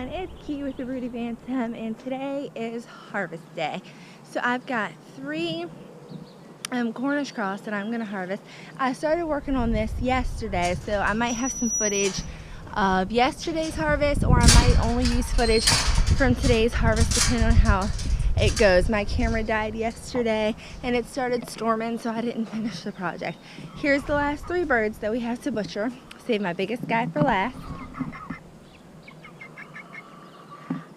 it's Key with the Broody Bantam, and today is harvest day. So I've got 3 Cornish cross that I'm going to harvest. I started working on this yesterday, so I might have some footage of yesterday's harvest, or I might only use footage from today's harvest depending on how it goes. My camera died yesterday and it started storming, so I didn't finish the project. Here's the last 3 birds that we have to butcher. Save my biggest guy for last.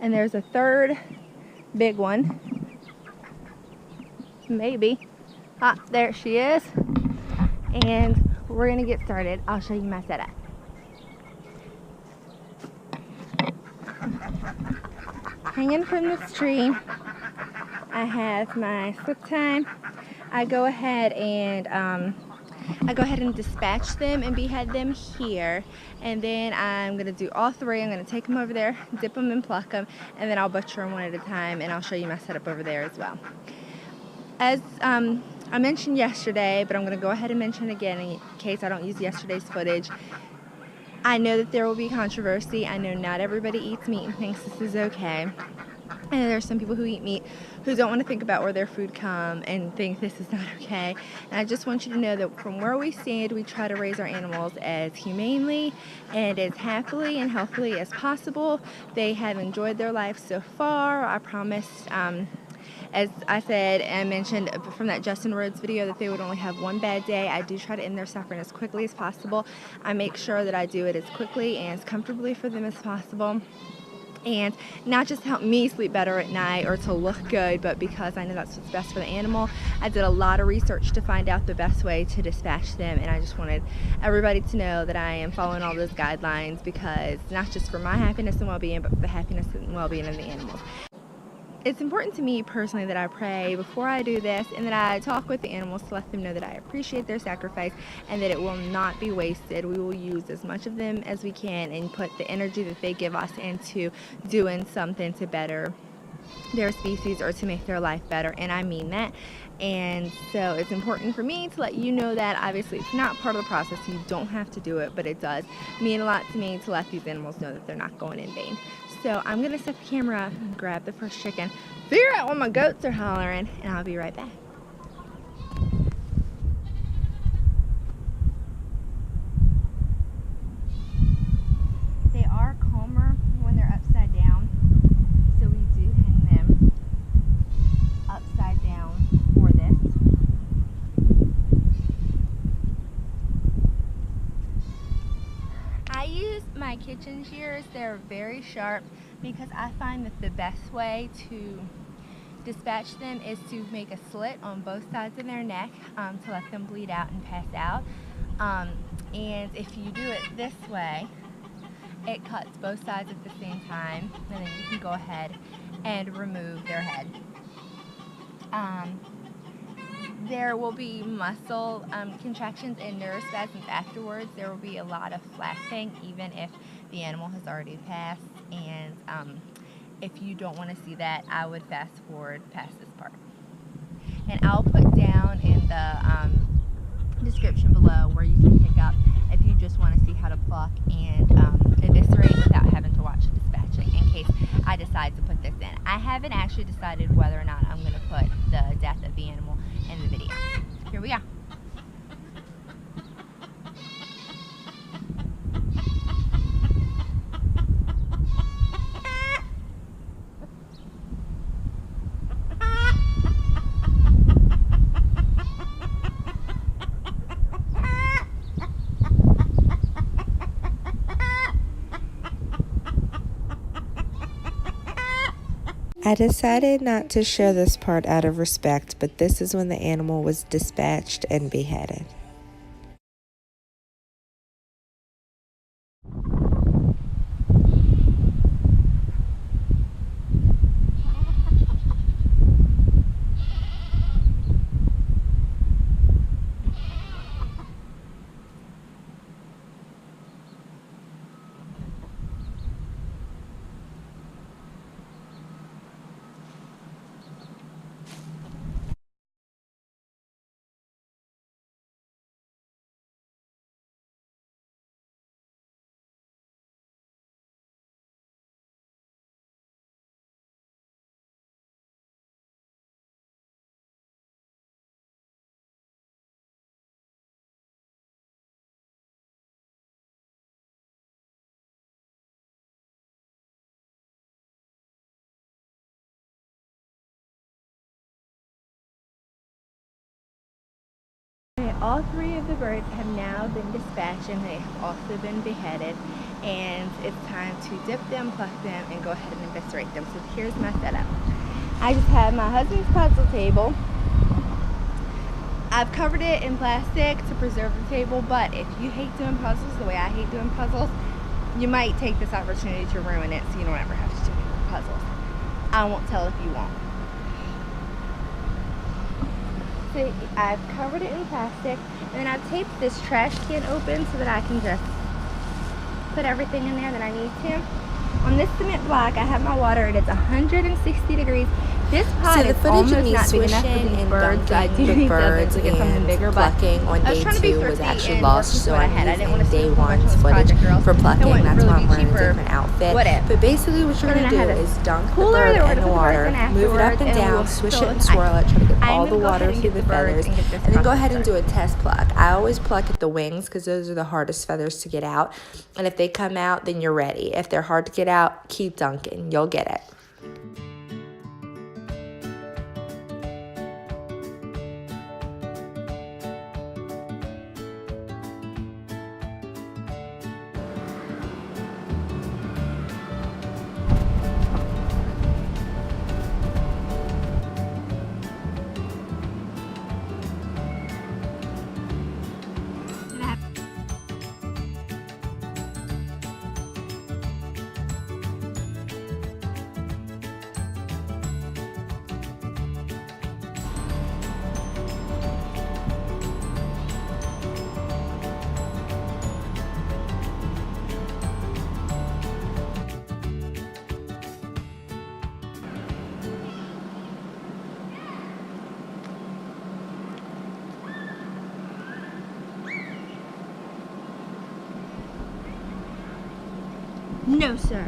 And there's a 3rd big one. Maybe. Ah, there she is. And we're gonna get started. I'll show you my setup. Hanging from this tree, I have my slip time. I go ahead and dispatch them and behead them here, and then I'm gonna do all 3. I'm gonna take them over there, dip them and pluck them, and then I'll butcher them one at a time, and I'll show you my setup over there as well. As I mentioned yesterday, but I'm gonna go ahead and mention it again in case I don't use yesterday's footage. I know that there will be controversy. I know not everybody eats meat and thinks this is okay. And there's some people who eat meat who don't want to think about where their food comes and think this is not okay. And I just want you to know that from where we stand, we try to raise our animals as humanely and as happily and healthily as possible. They have enjoyed their life so far. I promised, as I said and mentioned from that Justin Rhodes video, that they would only have 1 bad day. I do try to end their suffering as quickly as possible. I make sure that I do it as quickly and as comfortably for them as possible. And not just to help me sleep better at night or to look good, but because I know that's what's best for the animal. I did a lot of research to find out the best way to dispatch them, and I just wanted everybody to know that I am following all those guidelines, because not just for my happiness and well-being, but for the happiness and well-being of the animals. It's important to me personally that I pray before I do this, and that I talk with the animals to let them know that I appreciate their sacrifice and that it will not be wasted. We will use as much of them as we can and put the energy that they give us into doing something to better their species or to make their life better, and I mean that. And so it's important for me to let you know that. Obviously it's not part of the process, you don't have to do it, but it does mean a lot to me to let these animals know that they're not going in vain. So I'm gonna set the camera up and grab the first chicken, figure out when my goats are hollering, and I'll be right back. They are calmer when they're upside down, so we do hang them upside down for this. I use my kitchen shears. They're very sharp because I find that the best way to dispatch them is to make a slit on both sides of their neck to let them bleed out and pass out. And if you do it this way, it cuts both sides at the same time, and then you can go ahead and remove their head. There will be muscle contractions and neurospasms afterwards. There will be a lot of flapping even if the animal has already passed, and if you don't want to see that, I would fast forward past this part. And I'll put down in the description below where you can pick up if you just want to see how to pluck and eviscerate without having to watch dispatching, in case I decide to put this in. I haven't actually decided whether or not I'm going to put the death of the animal in the video. Here we go. I decided not to share this part out of respect, but this is when the animal was dispatched and beheaded. all 3 of the birds have now been dispatched and they have also been beheaded, and it's time to dip them, pluck them, and go ahead and eviscerate them. So here's my setup. I just have my husband's puzzle table. I've covered it in plastic to preserve the table, but if you hate doing puzzles the way I hate doing puzzles, you might take this opportunity to ruin it so you don't ever have to do any puzzles. I won't tell if you won't. So I've covered it in plastic, and then I've taped this trash can open so that I can just put everything in there that I need to. On this cement block, I have my water, and it's 160 degrees. This pot is almost not big enough for these birds, so I do need to get something bigger. But plucking on I was day trying to be 2 was thrifty actually and lost, so work I'm with what I didn't want to using spend day a whole bunch 1's on footage Project Girls. for plucking. It wouldn't That's really why I'm be wearing a cheaper. different outfit. What if? But basically what you're So going to then I do had is a dunk the cooler, bird they were in gonna the put the water, birds in move it up afterwards, and and down, we'll swish fill it it and with swirl it, try to get I'm all gonna the go ahead water and through get the the birds feathers, and get this and then go ahead processor. and do a test pluck. I always pluck at the wings because those are the hardest feathers to get out, and if they come out, then you're ready. If they're hard to get out, keep dunking. You'll get it. No, sir.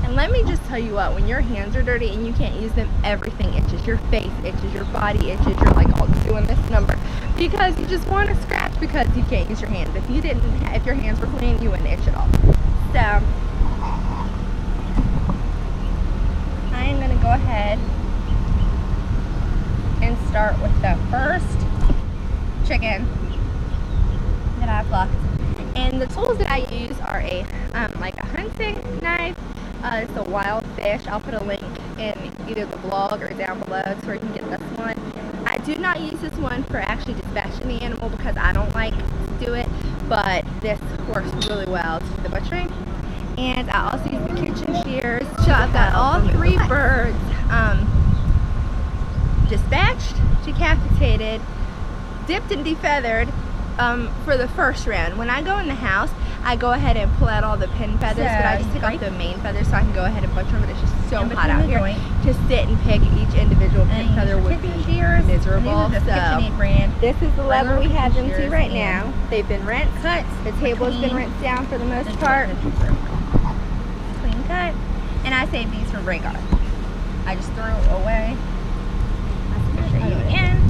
And let me just tell you what, when your hands are dirty and you can't use them, everything itches. Your face itches, your body itches, you're like all doing this number because you just want to scratch because you can't use your hands. If you didn't, if your hands were clean, you wouldn't itch at all. So I am going to go ahead and start with the first chicken that I plucked. And the tools that I use are a like a hunting knife. It's a wild fish. I'll put a link in either the blog or down below to where you can get this one. I do not use this one for actually dispatching the animal because I don't like to do it, but this works really well to do the butchering. And I also use the kitchen shears. So I've got all 3 birds dispatched, decapitated, dipped and defeathered for the first round. When I go in the house, I go ahead and pull out all the pin feathers, but I just take off the main feathers so I can go ahead and butcher them. But it's just so hot out here to sit and pick each individual pin feather would be miserable. So this is the level we have them to right now. They've been rinsed. The table's been rinsed down for the most part. Clean cut. And I save these for Rhaegar. I just throw away. I'll show you again.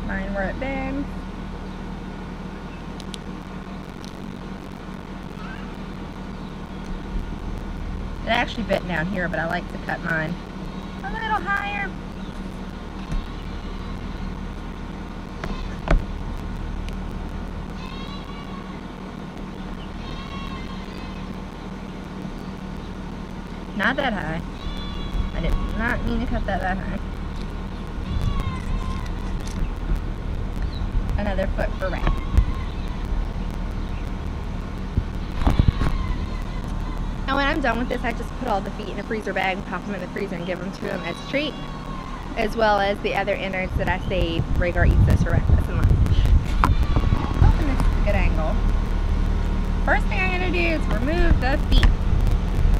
Mine where it bends. It actually bit down here, but I like to cut mine a little higher. Not that high. I did not mean to cut that high. Another foot for Ray. And when I'm done with this, I just put all the feet in a freezer bag and pop them in the freezer and give them to him as a treat, as well as the other innards that I save. Rhaegar eats this for breakfast and lunch. Hoping this is a good angle. First thing I'm going to do is remove the feet.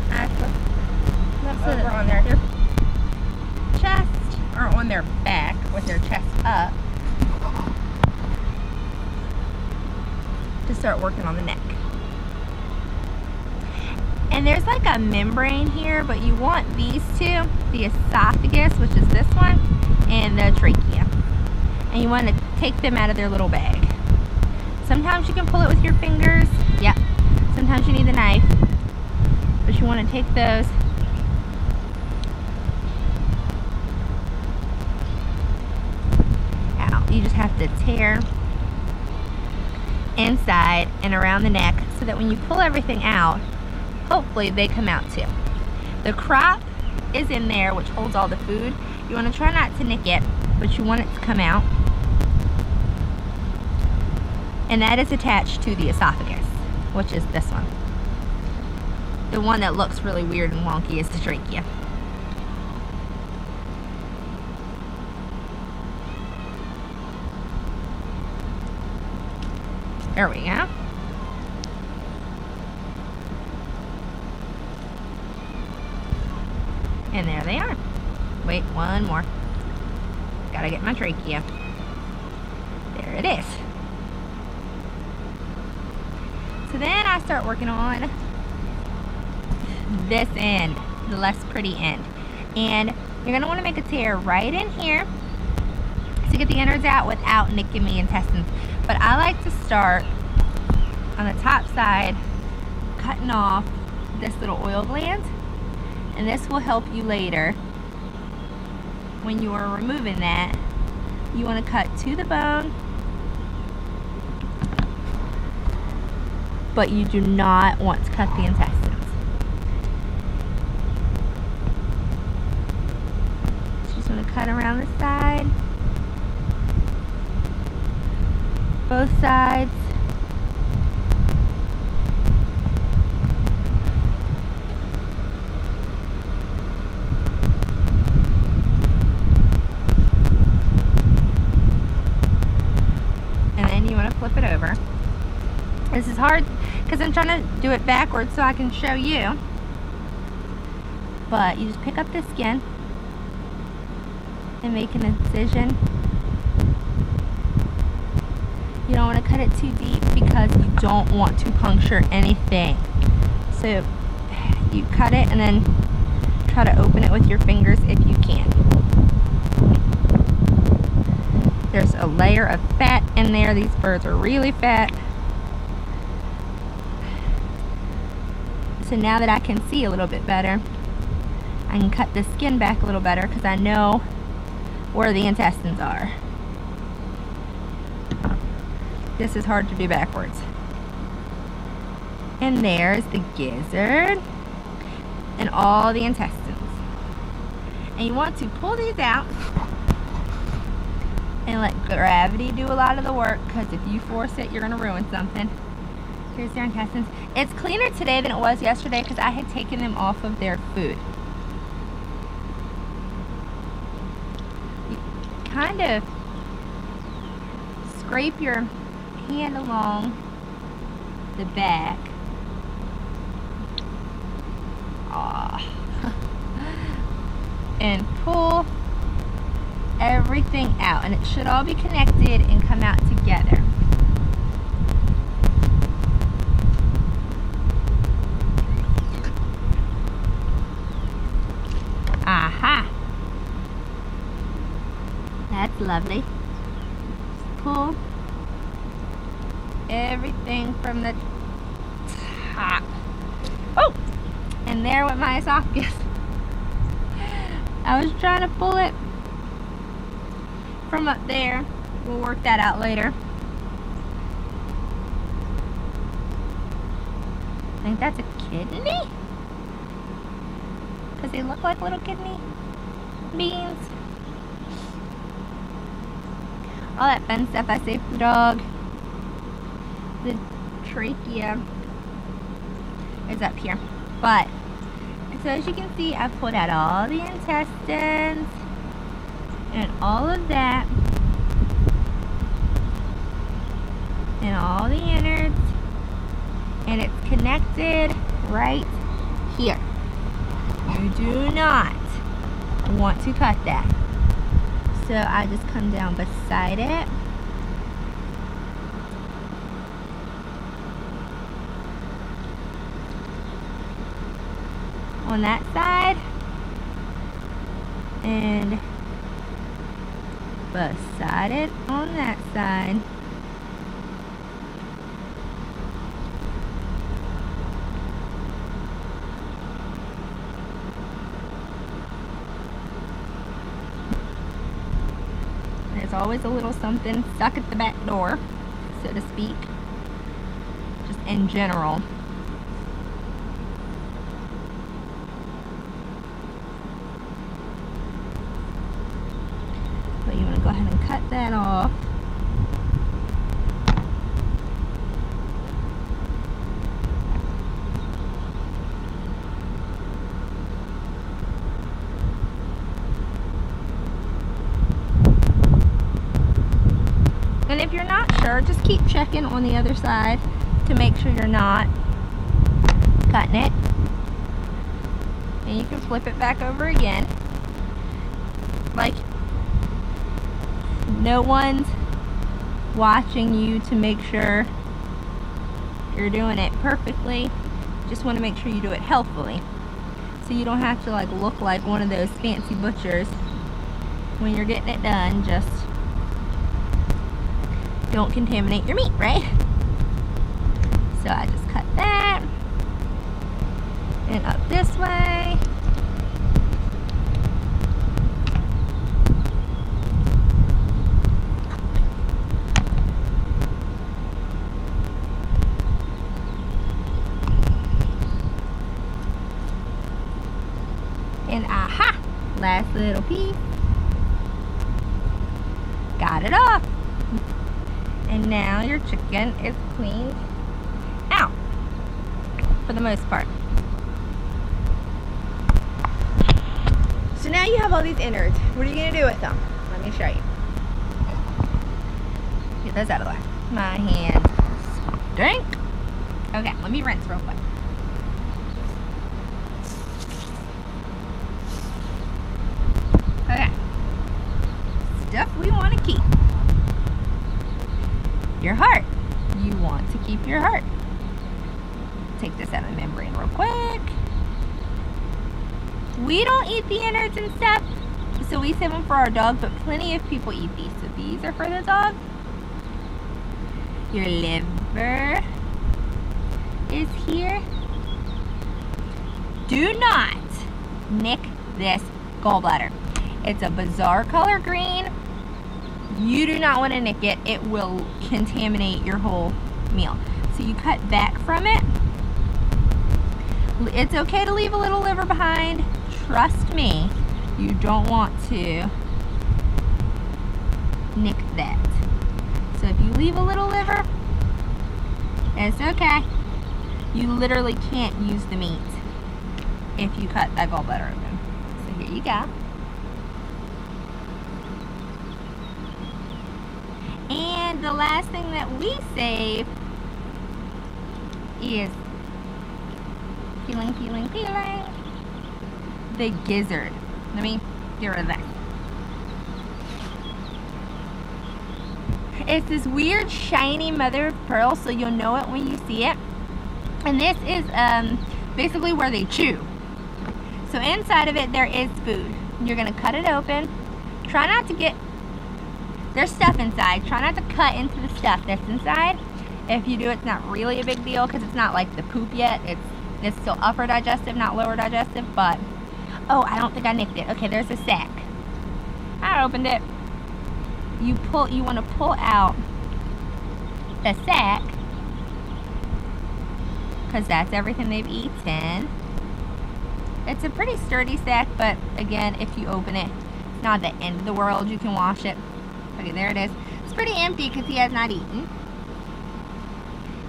I put them over on their chest, or on their back with their chest up. start working on the neck. And there's like a membrane here, but you want these two, the esophagus, which is this one, and the trachea. And you want to take them out of their little bag. Sometimes you can pull it with your fingers. Yep. Sometimes you need the knife. But you want to take those out. You just have to tear inside and around the neck so that when you pull everything out, hopefully they come out too. The crop is in there, which holds all the food. You want to try not to nick it, but you want it to come out. And that is attached to the esophagus, which is this one. The one that looks really weird and wonky is the trachea. There we go. And there they are. Wait, one more. Gotta get my trachea. There it is. So then I start working on this end, the less pretty end. And you're gonna wanna make a tear right in here to get the innards out without nicking the intestines. But I like to start on the top side, cutting off this little oil gland. And this will help you later when you are removing that. You want to cut to the bone, but you do not want to cut the intestines. So just want to cut around the side, both sides. Flip it over. This is hard because I'm trying to do it backwards so I can show you. But you just pick up the skin and make an incision. You don't want to cut it too deep because you don't want to puncture anything. So you cut it and then try to open it with your fingers if you can. There's a layer of fat in there. These birds are really fat. So now that I can see a little bit better, I can cut the skin back a little better because I know where the intestines are. This is hard to do backwards. And there's the gizzard and all the intestines. And you want to pull these out and let gravity do a lot of the work, because if you force it, you're going to ruin something. Here's their intestines. It's cleaner today than it was yesterday because I had taken them off of their food. You kind of scrape your hand along the back. And pull everything out, and it should all be connected and come out together. Aha! That's lovely. Just pull everything from the top. Oh! And there went my esophagus. I was trying to pull it from up there. We'll work that out later. I think that's a kidney, because they look like little kidney beans. All that fun stuff I saved for the dog. The trachea is up here, but so as you can see, I pulled out all the intestines and all of that and all the innards, and it's connected right here. You do not want to cut that. So I just come down beside it on that side and beside it on that side. There's always a little something stuck at the back door, so to speak, just in general. But you want to go ahead and cut that off. And if you're not sure, just keep checking on the other side to make sure you're not cutting it. And you can flip it back over again. Like, no one's watching you to make sure you're doing it perfectly. Just want to make sure you do it healthfully, so you don't have to like look like one of those fancy butchers when you're getting it done. Just don't contaminate your meat, right? So I just cut that and up this way. And aha, last little piece. Got it off. And now your chicken is cleaned out for the most part. So now you have all these innards. What are you gonna do with them? Let me show you. Get those out of the way. My hands stink. Okay, let me rinse real quick. Okay, stuff we want to keep. Your heart. You want to keep your heart. Take this out of the membrane real quick. We don't eat the innards and stuff, so we save them for our dog, but plenty of people eat these. So these are for the dog. Your liver is here. Do not nick this gallbladder. It's a bizarre color green. You do not want to nick it. It will contaminate your whole meal. So you cut back from it. It's okay to leave a little liver behind. Trust me, you don't want to nick that. So if you leave a little liver, it's okay. You literally can't use the meat if you cut that gallbladder open. So here you go. And the last thing that we save is peeling, the gizzard. Let me get rid of that. It's this weird shiny mother of pearl, so you'll know it when you see it. And this is basically where they chew. So inside of it there is food. You're gonna cut it open. Try not to get, there's stuff inside. Try not to cut into the stuff that's inside. If you do, it's not really a big deal because it's not like the poop yet. It's still upper digestive, not lower digestive, but, oh, I don't think I nicked it. Okay, there's a sac. I opened it. You want to pull out the sac because that's everything they've eaten. It's a pretty sturdy sac, but again, if you open it, it's not the end of the world. You can wash it. Okay, there it is. It's pretty empty because he has not eaten.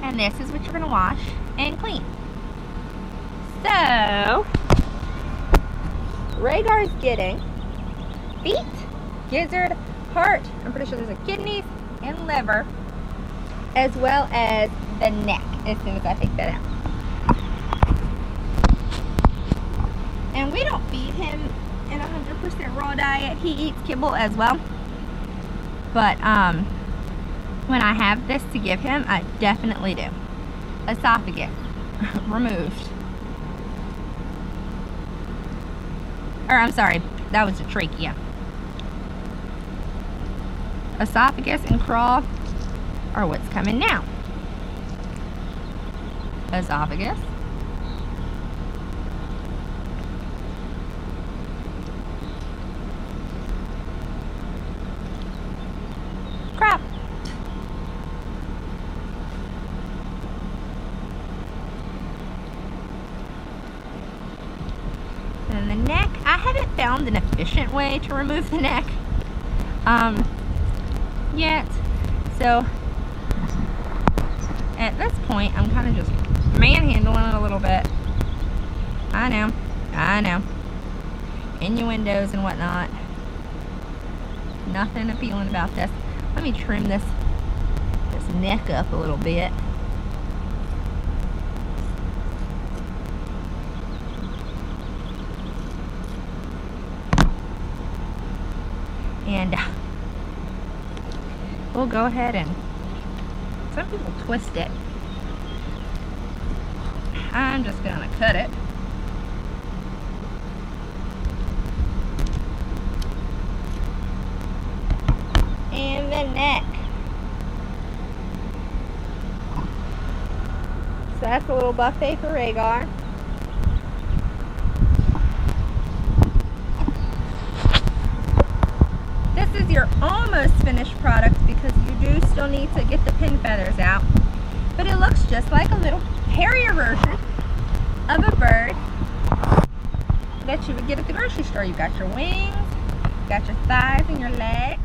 And this is what you're going to wash and clean. So, Rhaegar's getting feet, gizzard, heart. I'm pretty sure there's a kidneys and liver, as well as the neck, as soon as I take that out. And we don't feed him in 100% raw diet. He eats kibble as well. But when I have this to give him, I definitely do. Esophagus removed. or I'm sorry, that was the trachea. Esophagus and craw are what's coming now. Esophagus. Crap. And the neck, I haven't found an efficient way to remove the neck yet. So at this point, I'm kind of just manhandling it a little bit. I know. Innuendos and whatnot. Nothing appealing about this. Let me trim this neck up a little bit. And we'll go ahead and, some people twist it. I'm just gonna cut it. And the neck. So that's a little buffet for Rhaegar. This is your almost finished product because you do still need to get the pin feathers out. But it looks just like a little hairier version of a bird that you would get at the grocery store. You've got your wings, got your thighs and your legs.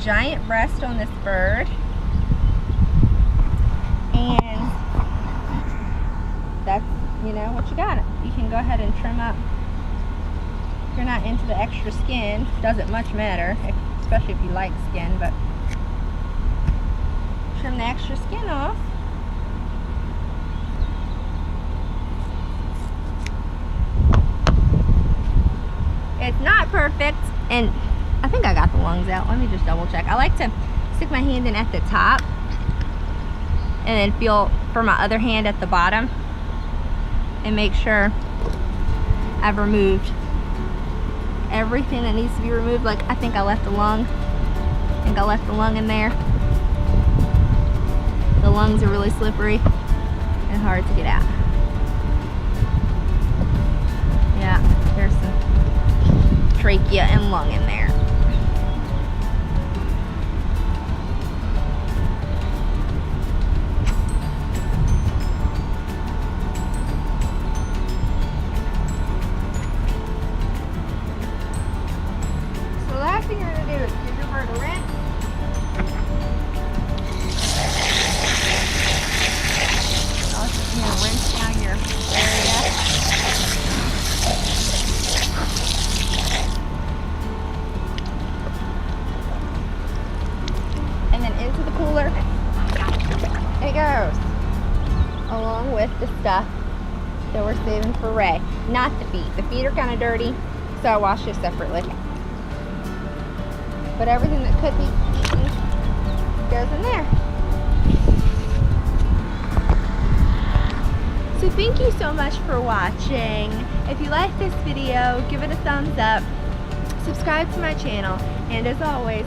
Giant breast on this bird, and that's, you know, what you got. You can go ahead and trim up. If you're not into the extra skin, doesn't much matter, especially if you like skin, but trim the extra skin off. It's not perfect, and I think I got the lungs out. Let me just double check. I like to stick my hand in at the top and then feel for my other hand at the bottom and make sure I've removed everything that needs to be removed. Like, I think I left the lung. I think I left the lung in there. The lungs are really slippery and hard to get out. Yeah, there's some trachea and lung in there. Along with the stuff that we're saving for Ray. Not the feet. The feet are kind of dirty, so I washed it separately. But everything that could be eaten goes in there. So thank you so much for watching. If you like this video, give it a thumbs up, subscribe to my channel, and as always,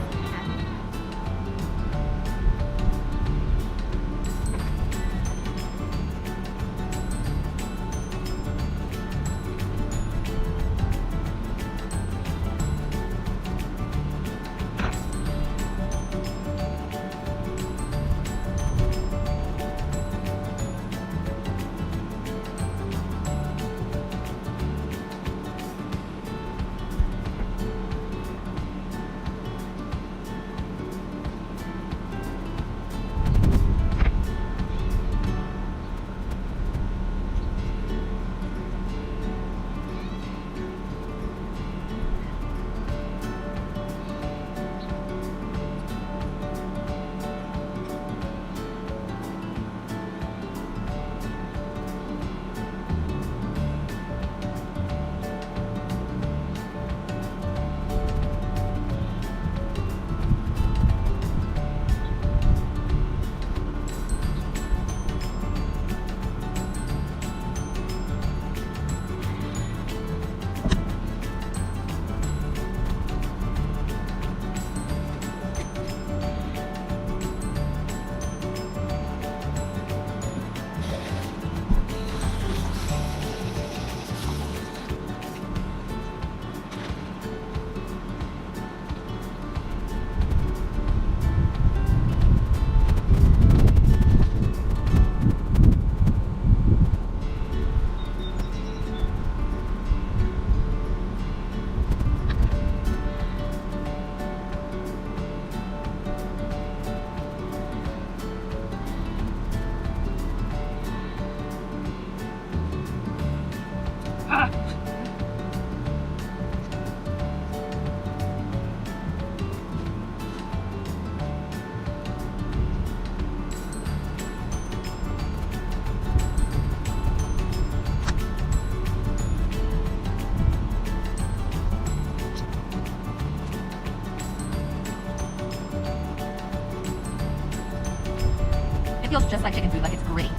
It feels just like chicken food, like it's great.